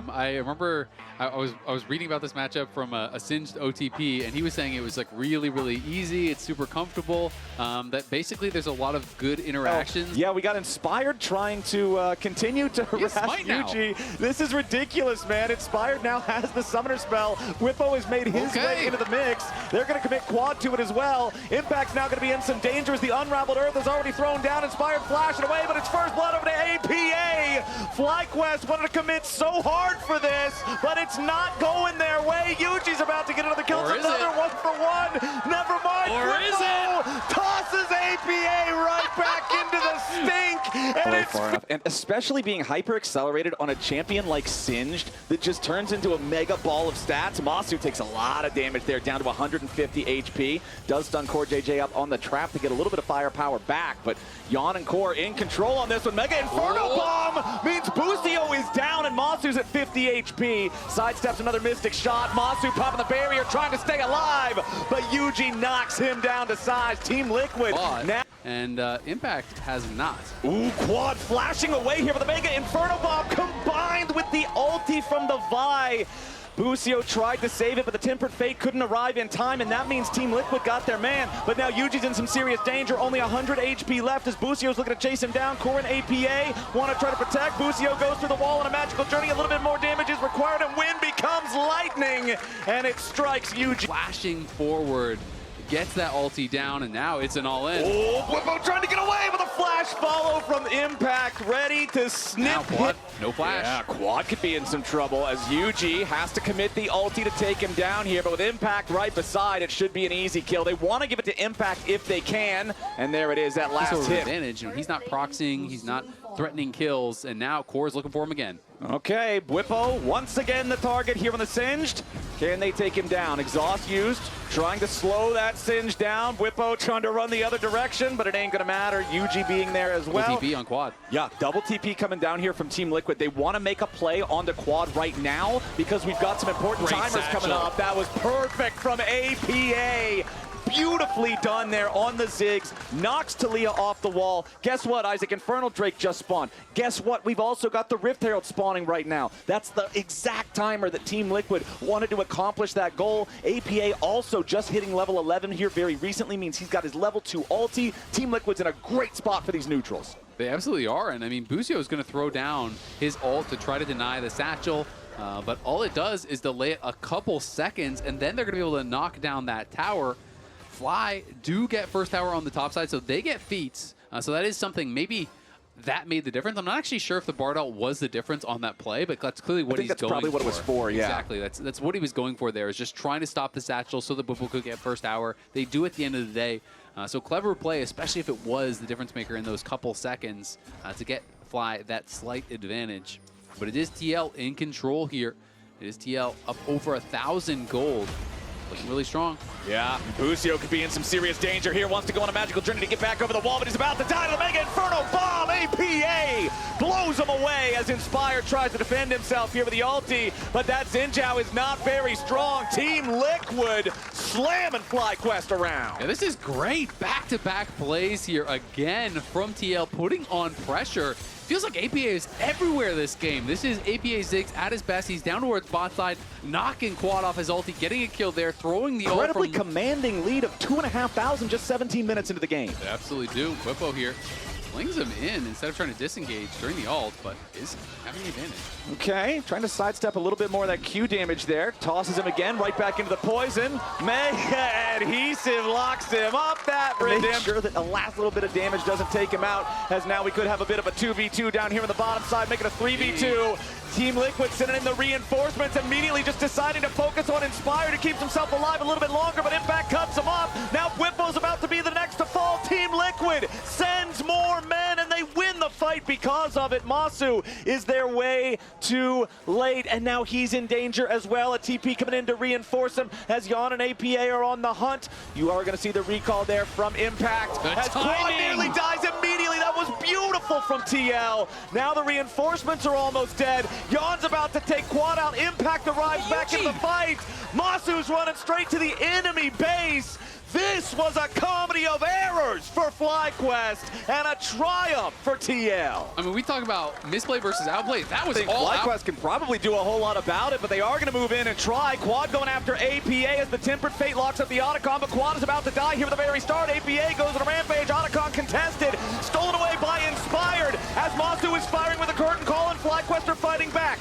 I remember I was reading about this matchup from a Singed OTP, and he was saying it was like really easy. It's super comfortable. That basically there's a lot of good interactions. Yeah, we got Inspired trying to continue to harass Yuji. This is ridiculous, man. Inspired now has the summoner spell. Whippo has made his way into the mix. They're going to commit quad to it as well. Impact's now going to be in some danger as the Unraveled Earth is already thrown down. Inspired flashing away, but it's first blood over to APA. FlyQuest wanted to commit so hard for this, but it's not going their way. Yuji's about to get another kill. It's another 1-for-1. Never mind. Or is it? Tosses APA right back into the stink. And it's far enough. And especially being hyper accelerated on a champion like Singed that just turns into a mega ball of stats. Masu takes a lot of damage there, down to 150 HP. Does stun Core JJ up on the trap to get a little bit of firepower back, but Yon and Core in control on this one. Mega Inferno Bomb means Busio is down and Masu's at 50 HP. Sidesteps another Mystic shot. Masu popping the barrier, trying to stay alive, but Yuji knocks him down to size. Team Liquid now. And Impact has not. Ooh, quad flashing away here with the Mega Inferno Bomb combined with the ulti from the Vi. Busio tried to save it, but the Tempered Fate couldn't arrive in time, and that means Team Liquid got their man. But now Yuji's in some serious danger. Only 100 HP left as Busio's looking to chase him down. Core and APA want to try to protect. Busio goes through the wall on a magical journey. A little bit more damage is required, and wind becomes lightning, and it strikes Yuji. Flashing forward, gets that ulti down, and now it's an all-in. Oh, Whippo trying to get away with a flash follow from Impact, ready to snip. Now Quad, no flash. Yeah, Quad could be in some trouble as Yuji has to commit the ulti to take him down here, but with Impact right beside, it should be an easy kill. They want to give it to Impact if they can, and there it is, that last hit. Advantage. You know, he's not proxying, he's not threatening kills, and now Core's looking for him again. Okay, Whippo once again the target here on the Singed. Can they take him down? Exhaust used, trying to slow that Singed down. Whippo trying to run the other direction, but it ain't gonna matter. Yuji being there as well. TP on Quad. Yeah, double TP coming down here from Team Liquid. They want to make a play on the Quad right now because we've got some important timers coming up. That was perfect from APA. Beautifully done there on the Ziggs. Knocks Talia off the wall. Guess what, Isaac? Infernal Drake just spawned. Guess what? We've also got the Rift Herald spawning right now. That's the exact timer that Team Liquid wanted to accomplish that goal. APA also just hitting level 11 here very recently, means he's got his level 2 ulti. Team Liquid's in a great spot for these neutrals. They absolutely are, and I mean, Busio is going to throw down his ult to try to deny the satchel, but all it does is delay it a couple seconds, and then they're going to be able to knock down that tower. Fly do get first tower on the top side, so they get feats. So that is something, maybe that made the difference. I'm not actually sure if the Bard ult was the difference on that play, but that's clearly what he's going for. Probably what it was for, yeah. Exactly, that's what he was going for there, is just trying to stop the satchel so that Buffalo could get first tower. They do at the end of the day. So clever play, especially if it was the difference maker in those couple seconds to get Fly that slight advantage. But it is TL in control here. It is TL up over 1,000 gold. Looking really strong. Yeah, Busio could be in some serious danger here. Wants to go on a magical journey to get back over the wall, but he's about to die to the Mega Inferno Bomb. APA blows him away as Inspired tries to defend himself here with the ulti, but that Xinjiao is not very strong. Team Liquid slamming FlyQuest around. Yeah, this is great. Back-to-back plays here again from TL, putting on pressure. Feels like APA is everywhere this game. This is APA Ziggs at his best. He's down towards bot side, knocking Quad off his ulti, getting a kill there, throwing the ult from... Incredibly commanding lead of 2,500 just 17 minutes into the game. They absolutely do. Whippo here flings him in instead of trying to disengage during the ult, but is having the advantage. Okay, trying to sidestep a little bit more of that Q damage there. Tosses him again, right back into the poison. Mega Adhesive locks him up. That make sure that the last little bit of damage doesn't take him out, as now we could have a bit of a 2v2 down here on the bottom side, making a 3v2. Team Liquid sending in the reinforcements, immediately just deciding to focus on Inspire to keep himself alive a little bit longer, but Impact cuts him off. Now Whippo's about to be the next to fall. Team Liquid sends more men, and they win the fight because of it. Masu is their way too late, and now he's in danger as well. A TP coming in to reinforce him as Yon and APA are on the hunt. You are going to see the recall there from Impact. As Quad nearly dies immediately. That was beautiful from TL. Now the reinforcements are almost dead. Yon's about to take Quad out. Impact arrives back in the fight. Masu's running straight to the enemy base. This was a comedy of errors for FlyQuest and a triumph for TL. I mean, we talk about misplay versus outplay. That was I think all FlyQuest can probably do a whole lot about it, but they are going to move in and try. Quad going after APA as the Tempered Fate locks up the Otacon, but Quad is about to die here at the very start. APA goes on a rampage. Otacon contested, stolen away by Inspired as Masu is firing with a curtain call and FlyQuest are fighting back.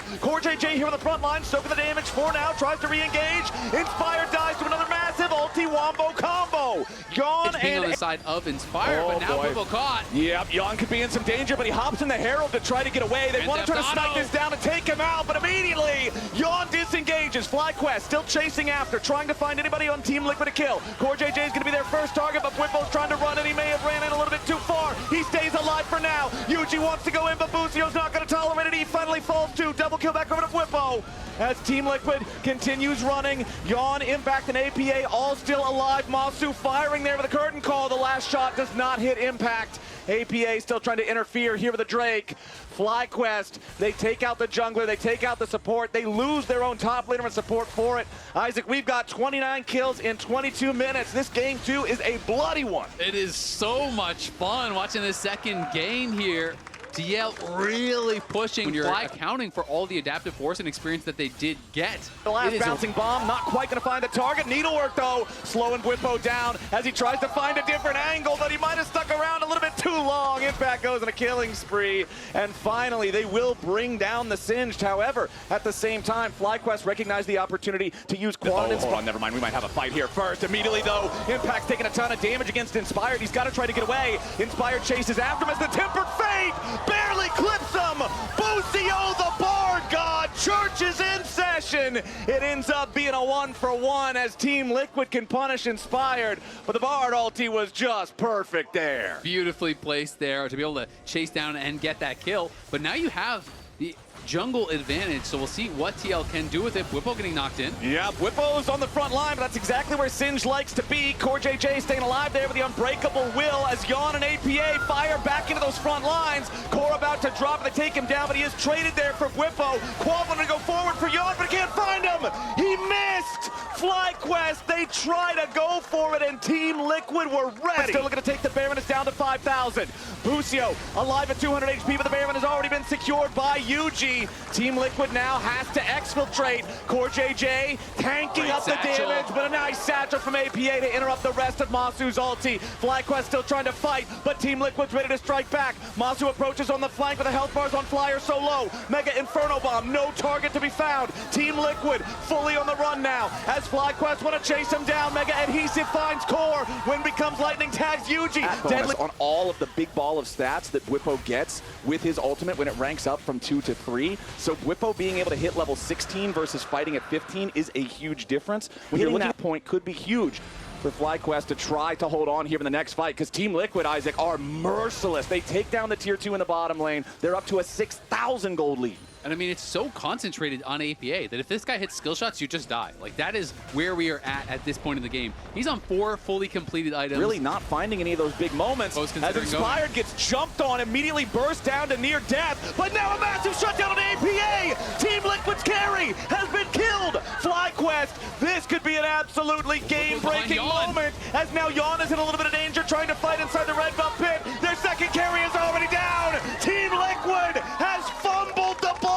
J here on the front line, soaking the damage for now, tries to re-engage. Inspired dies to another massive ulti-wombo combo. Yawn it's being and on the side of Inspired, but now Whippo caught. Yep, Yawn could be in some danger, but he hops in the Herald to try to get away. They want to try to snipe this down and take him out, but immediately Yawn disengages. FlyQuest still chasing after, trying to find anybody on Team Liquid to kill. JJ is going to be their first target, but Whippo's trying to run and he may have ran in a little bit too far. He stays alive for now. Yuji wants to go in, but Busio's not going to tolerate it. He finally falls to double kill back over to Whippo. As Team Liquid continues running, Yawn, Impact, and APA all still alive. Masu firing there with a curtain call. The last shot does not hit Impact. APA still trying to interfere here with the Drake. FlyQuest, they take out the jungler, they take out the support, they lose their own top laner and support for it. Isaac, we've got 29 kills in 22 minutes. This game, too, is a bloody one. It is so much fun watching this second game here. TL really pushing when you're accounting for all the adaptive force and experience that they did get. The last bouncing bomb, not quite going to find the target. Needlework, though, slowing Whippo down as he tries to find a different angle, but he might have stuck around a little bit too long. Impact goes on a killing spree, and finally, they will bring down the Singed. However, at the same time, FlyQuest recognized the opportunity to use Quad and Hold on, never mind. We might have a fight here first. Immediately, though, Impact's taking a ton of damage against Inspired. He's got to try to get away. Inspired chases after him as the Tempered Fate barely clips him. Busio, the Bard God, church is in session. It ends up being a 1-for-1 as Team Liquid can punish Inspired, but the Bard ulti was just perfect there. Beautifully placed there to be able to chase down and get that kill. But now you have the jungle advantage, so we'll see what TL can do with it. Whippo getting knocked in. Yeah, Whippo's on the front line, but that's exactly where Singed likes to be. J staying alive there with the unbreakable will as Yawn and APA fire back into those front lines. Core about to drop and they take him down, but he is traded there for Whippo. Quad wanted to go forward for Yawn, but he can't find him. He missed. FlyQuest, they try to go for it, and Team Liquid were ready. Still looking to take the Baron. It's down to 5,000. Busio alive at 200 HP, but the Baron has already been secured by Yuji. Team Liquid now has to exfiltrate. JJ tanking up the damage, but a nice satchel from APA to interrupt the rest of Masu's ulti. FlyQuest still trying to fight, but Team Liquid's ready to strike back. Masu approaches on the flank with the health bars on Flyer so low. Mega Inferno Bomb, no target to be found. Team Liquid fully on the run now as FlyQuest want to chase him down. Mega Adhesive finds Core. Wind becomes lightning, tags Yuji. Deadly on all of the big ball of stats that Whippo gets with his ultimate when it ranks up from 2 to 3. So Whippo being able to hit level 16 versus fighting at 15 is a huge difference. Hitting that point could be huge for FlyQuest to try to hold on here in the next fight, because Team Liquid, Isaac, are merciless. They take down the tier 2 in the bottom lane. They're up to a 6,000 gold lead. And I mean, it's so concentrated on APA that if this guy hits skill shots, you just die. Like, that is where we are at this point in the game. He's on 4 fully completed items. Really not finding any of those big moments. As Inspired gets jumped on, immediately bursts down to near death. But now a massive shutdown on APA. Team Liquid's carry has been killed. FlyQuest, this could be an absolutely game-breaking moment. As now Yawn is in a little bit of danger trying to fight inside the red buff pit. Their second carry is already down. Team Liquid has fumbled the ball.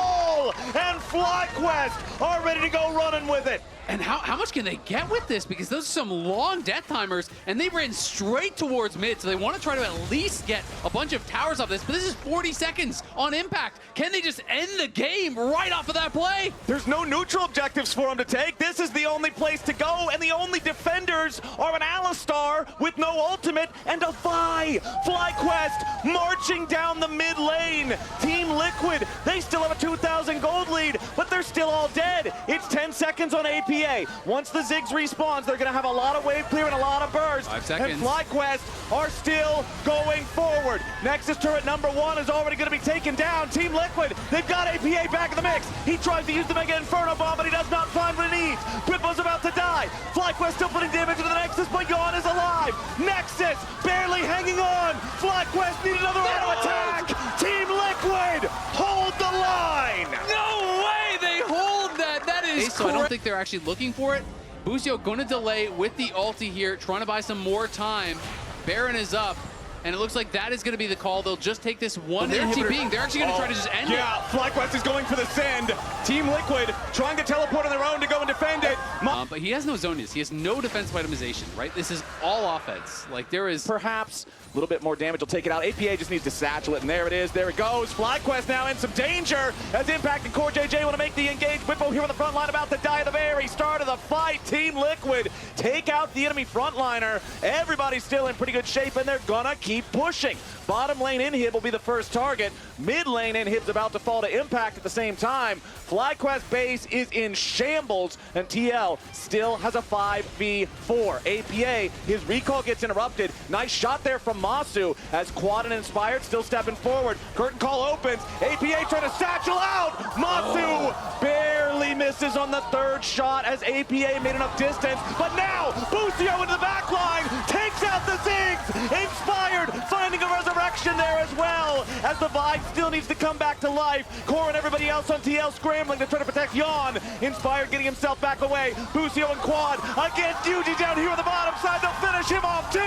And FlyQuest are ready to go running with it. And how much can they get with this? Because those are some long death timers, and they ran straight towards mid, so they want to try to at least get a bunch of towers off this. But this is 40 seconds on Impact. Can they just end the game right off of that play? There's no neutral objectives for them to take. This is the only place to go, and the only defenders are an Alistar with no ultimate and a Vi. FlyQuest marching down the mid lane. Team Liquid, they still have a 2,000 gold lead, but they're still all dead. It's 10 seconds on AP. Once the Ziggs respawns, they're going to have a lot of wave clear and a lot of burst. 5 seconds. And FlyQuest are still going forward. Nexus turret number 1 is already going to be taken down. Team Liquid, they've got APA back in the mix. He tries to use the Mega Inferno Bomb, but he does not find what he needs. Whippo's about to die. FlyQuest still putting damage into the Nexus, but Yawn is alive. Nexus barely hanging on. FlyQuest need another auto attack. Team Liquid, hold the line. No way they hold that. That is is so I don't think they're actually looking for it. Busio going to delay with the ulti here, trying to buy some more time. Baron is up. And it looks like that is going to be the call. They'll just take this one TPing. They're actually going to try to just end it. Yeah, FlyQuest is going for the send. Team Liquid trying to teleport on their own to go and defend it. But he has no zonias. He has no defensive itemization, right? This is all offense. Like, there is... Perhaps a little bit more damage will take it out. APA just needs to satchel it, and there it is. There it goes. FlyQuest now in some danger as Impact and Core.J want to make the engage. Whippo here on the front line about to die at the very start of the fight. Team Liquid take out the enemy frontliner. Everybody's still in pretty good shape, and they're gonna keep pushing. Bottom lane inhib will be the first target. Mid lane inhib's about to fall to Impact at the same time. FlyQuest base is in shambles, and TL still has a 5v4. APA, his recall gets interrupted. Nice shot there from Masu as Quad and Inspired still stepping forward. Curtain call opens. APA trying to satchel out. Masu barely misses on the third shot as APA made enough distance. But now, Busio into the back line, takes out the Ziggs. Inspired finding a resurrection there as well as the Vibe still needs to come back to life. Core and everybody else on TL scrambling to try to protect Yawn. Inspired getting himself back away. Busio and Quad against Yuji down here on the bottom side. They'll finish him off too.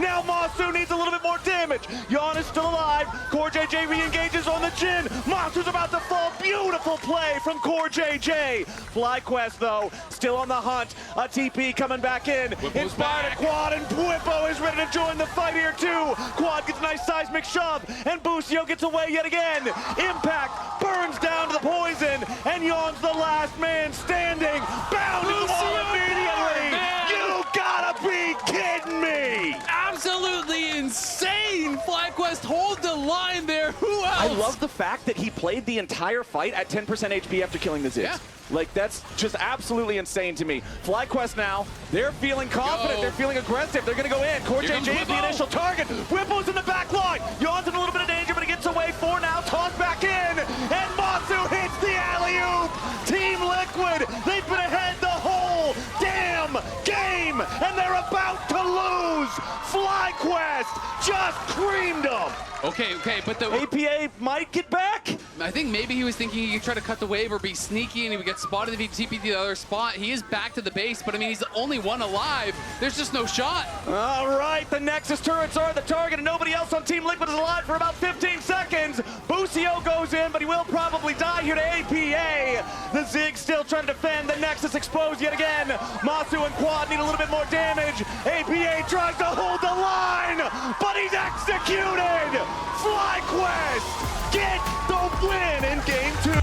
Now Masu needs a little bit more damage. Yawn is still alive. Core.J re-engages on the Jhin. Masu's about to fall. Beautiful play from Core.J. FlyQuest though, still on the hunt. A TP coming back in. Inspired at Quad and Whippo is ready to join the fight here too. Quad gets a nice seismic shove and Busio gets away yet again. Impact burns down to the poison and Yawn's the last man standing. Bound to the wall immediately. You gotta be kidding me. Absolutely insane. FlyQuest hold the line there. Who else? I love the fact that he played the entire fight at 10% HP after killing the Ziggs. Yeah. Like, that's just absolutely insane to me. FlyQuest now, they're feeling confident, they're feeling aggressive, they're gonna go in. Core.J is the initial target. Whipple's in the back line. Yawn's in a little bit of danger, but he gets away for now. Tossed back in, and Masu hits the alley-oop. Team Liquid, they've been ahead the whole damn game, and they're about to lose. FlyQuest just creamed them. Okay, but the APA might get back. I think maybe he was thinking he could try to cut the wave or be sneaky and he would get spotted if he TP'd to the other spot. He is back to the base, but I mean, he's the only one alive. There's just no shot. All right, the Nexus turrets are the target and nobody else on Team Liquid is alive for about 15 seconds. Busio goes in, but he will probably die here to APA. The Zig still trying to defend. The Nexus exposed yet again. Masu and Quad need a little bit more damage. APA tries to hold the line, but he's executed. FlyQuest get the win in game 2.